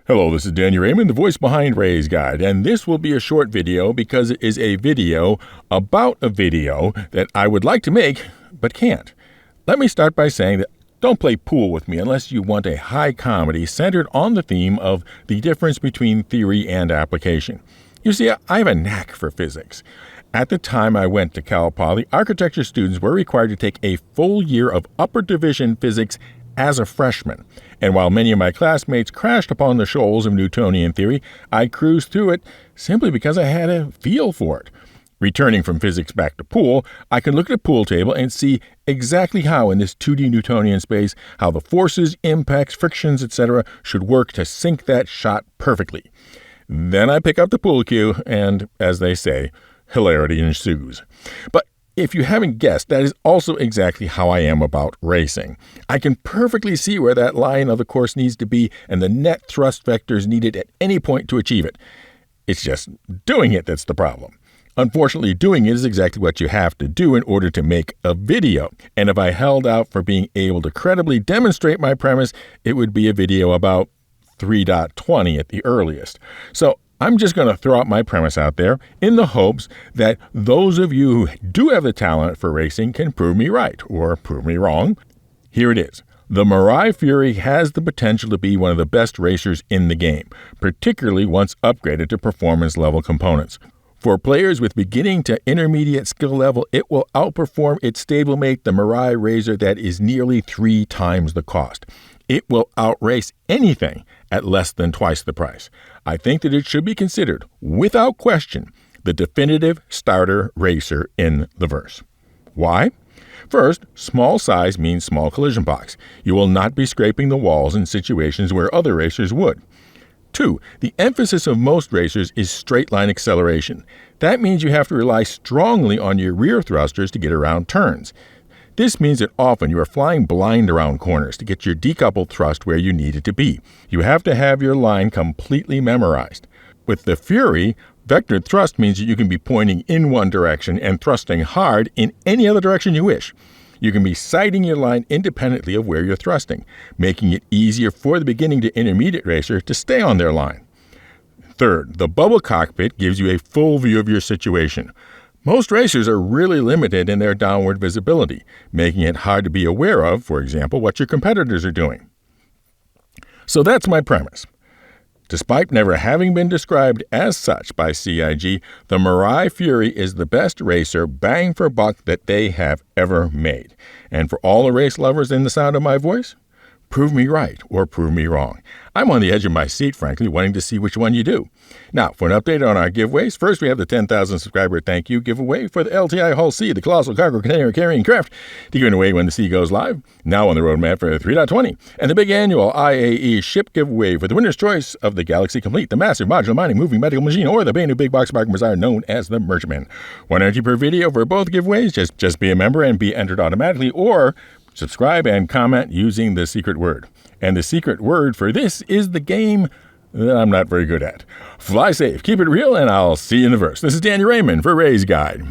Hello, this is Danny Raymond, the voice behind Ray's Guide, and this will be a short video because it is a video about a video that I would like to make but can't. Let me start by saying that don't play pool with me unless you want a high comedy centered on the theme of the difference between theory and application. You see, I have a knack for physics. At the time I went to Cal Poly, architecture students were required to take a full year of upper division physics as a freshman. And while many of my classmates crashed upon the shoals of Newtonian theory, I cruised through it simply because I had a feel for it. Returning from physics back to pool, I can look at a pool table and see exactly how in this 2D Newtonian space, how the forces, impacts, frictions, etc. should work to sink that shot perfectly. Then I pick up the pool cue and, as they say, hilarity ensues. But if you haven't guessed, that is also exactly how I am about racing. I can perfectly see where that line of the course needs to be and the net thrust vectors needed at any point to achieve it. It's just doing it that's the problem. Unfortunately, doing it is exactly what you have to do in order to make a video. And if I held out for being able to credibly demonstrate my premise, it would be a video about 3.20 at the earliest. So I'm just going to throw out my premise out there in the hopes that those of you who do have the talent for racing can prove me right or prove me wrong. Here it is. The Mirai Fury has the potential to be one of the best racers in the game, particularly once upgraded to performance-level components. For players with beginning to intermediate skill level, it will outperform its stablemate, the Mirai Razor, that is nearly 3 times the cost. It will outrace anything at less than twice the price. I think that it should be considered, without question, the definitive starter racer in the verse. Why? First, small size means small collision box. You will not be scraping the walls in situations where other racers would. 2. The emphasis of most racers is straight line acceleration. That means you have to rely strongly on your rear thrusters to get around turns. This means that often you are flying blind around corners to get your decoupled thrust where you need it to be. You have to have your line completely memorized. With the Fury, vectored thrust means that you can be pointing in one direction and thrusting hard in any other direction you wish. You can be sighting your line independently of where you're thrusting, making it easier for the beginning to intermediate racer to stay on their line. Third, the bubble cockpit gives you a full view of your situation. Most racers are really limited in their downward visibility, making it hard to be aware of, for example, what your competitors are doing. So that's my premise. Despite never having been described as such by CIG, the Mirai Fury is the best racer bang for buck that they have ever made. And for all the race lovers in the sound of my voice, prove me right or prove me wrong. I'm on the edge of my seat, frankly, wanting to see which one you do. Now, for an update on our giveaways, first we have the 10,000 subscriber thank you giveaway for the LTI Hull C, the colossal cargo container carrying craft, to give away when the sea goes live, now on the roadmap for 3.20, and the big annual IAE ship giveaway for the winner's choice of the Galaxy Complete, the massive modular mining moving medical machine, or the brand new big box bargain bazaar known as the Merchantman. 1 energy per video for both giveaways. Just be a member and be entered automatically, or subscribe and comment using the secret word. And the secret word for this is the game that I'm not very good at. Fly safe, keep it real, and I'll see you in the verse. This is Danny Raymond for Ray's Guide.